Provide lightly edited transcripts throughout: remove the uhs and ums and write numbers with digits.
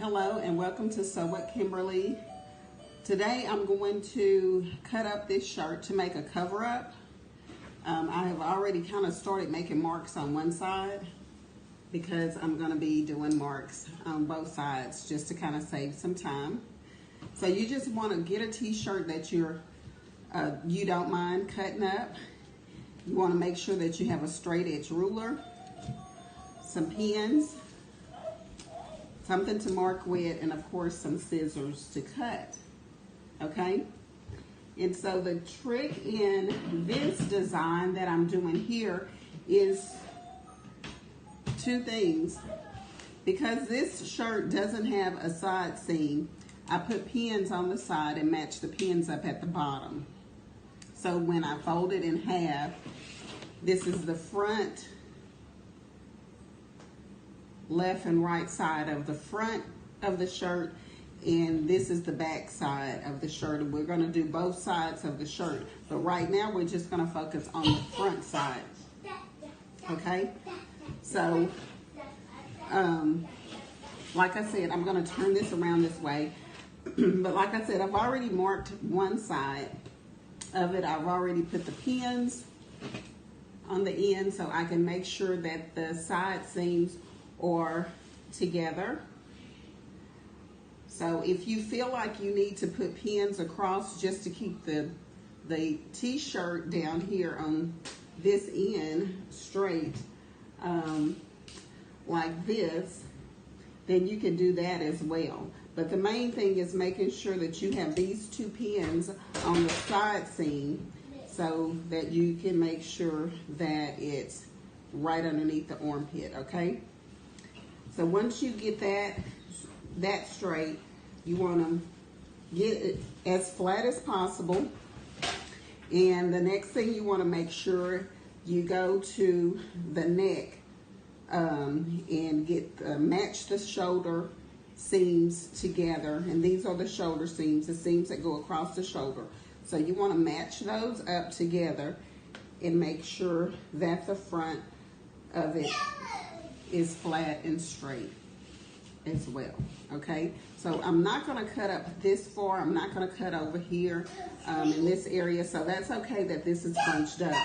Hello and welcome to Sew What Kimberly. Today I'm going to cut up this shirt to make a cover up. I have already kind of started making marks on one side because I'm going to be doing marks on both sides just to kind of save some time. So you just want to get a t-shirt that you don't mind cutting up. You want to make sure that you have a straight edge ruler, some pins, something to mark with, and of course some scissors to cut. Okay, and so the trick in this design that I'm doing here is two things. Because this shirt doesn't have a side seam, I put pins on the side and match the pins up at the bottom. So when I fold it in half, this is the front left and right side of the front of the shirt, and this is the back side of the shirt. And we're going to do both sides of the shirt, but right now we're just going to focus on the front side. Okay, so like I said, I'm going to turn this around this way. But like I said, I've already marked one side of it. I've already put the pins on the end so I can make sure that the side seams are together. So if you feel like you need to put pins across just to keep the t-shirt down here on this end straight, like this, then you can do that as well. But the main thing is making sure that you have these two pins on the side seam so that you can make sure that it's right underneath the armpit, okay? So once you get that straight, you want to get it as flat as possible. And the next thing you want to make sure you go to the neck and match the shoulder seams together. And these are the shoulder seams, the seams that go across the shoulder. So you want to match those up together and make sure that the front of it is flat and straight as well. Okay, so I'm not going to cut up this far. I'm not going to cut over here in this area, so that's okay that this is bunched up.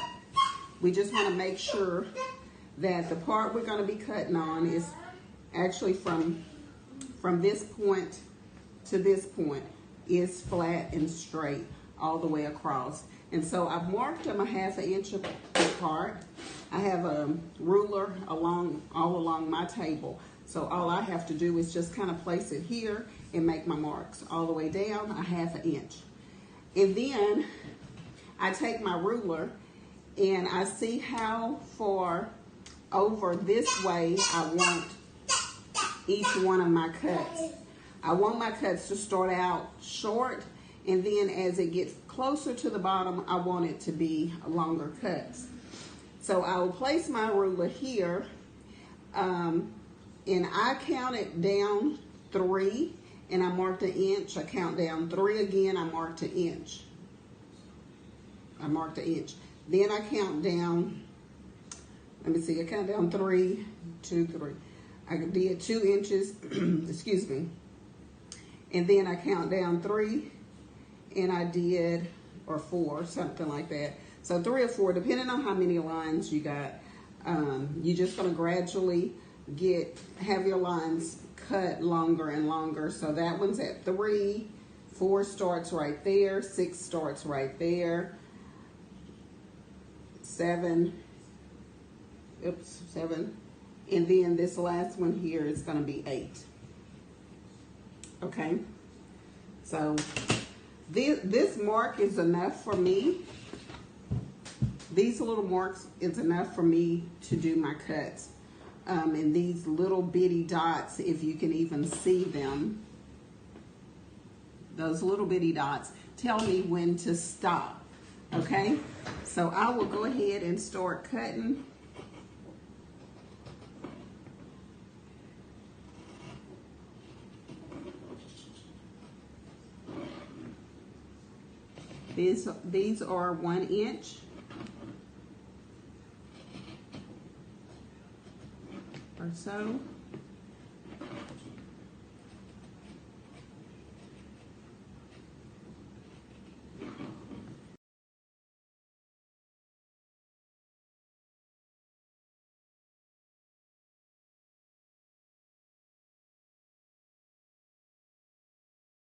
We just want to make sure that the part we're going to be cutting on is actually from this point to this point is flat and straight all the way across. And so I've marked them a ½ inch apart. I have a ruler all along my table. So all I have to do is just kind of place it here and make my marks all the way down a ½ inch. And then I take my ruler and I see how far over this way I want each one of my cuts. I want my cuts to start out short, and then as it gets closer to the bottom, I want it to be longer cuts. So I will place my ruler here, and I counted down 3, and I marked an inch. I count down 3 again, I marked an inch. I marked an inch. Then I count down, let me see, I count down 3, 2, 3. I did 2 inches, excuse me. And then I count down 3, and I did, or 4, something like that. So 3 or 4, depending on how many lines you got. You're just gonna gradually have your lines cut longer and longer. So that one's at 3, 4 starts right there, 6 starts right there, 7, and then this last one here is gonna be 8. Okay, so this mark is enough for me. These little marks is enough for me to do my cuts. And these little bitty dots, if you can even see them, those little bitty dots tell me when to stop. Okay, so I will go ahead and start cutting. These are 1 inch. Or so.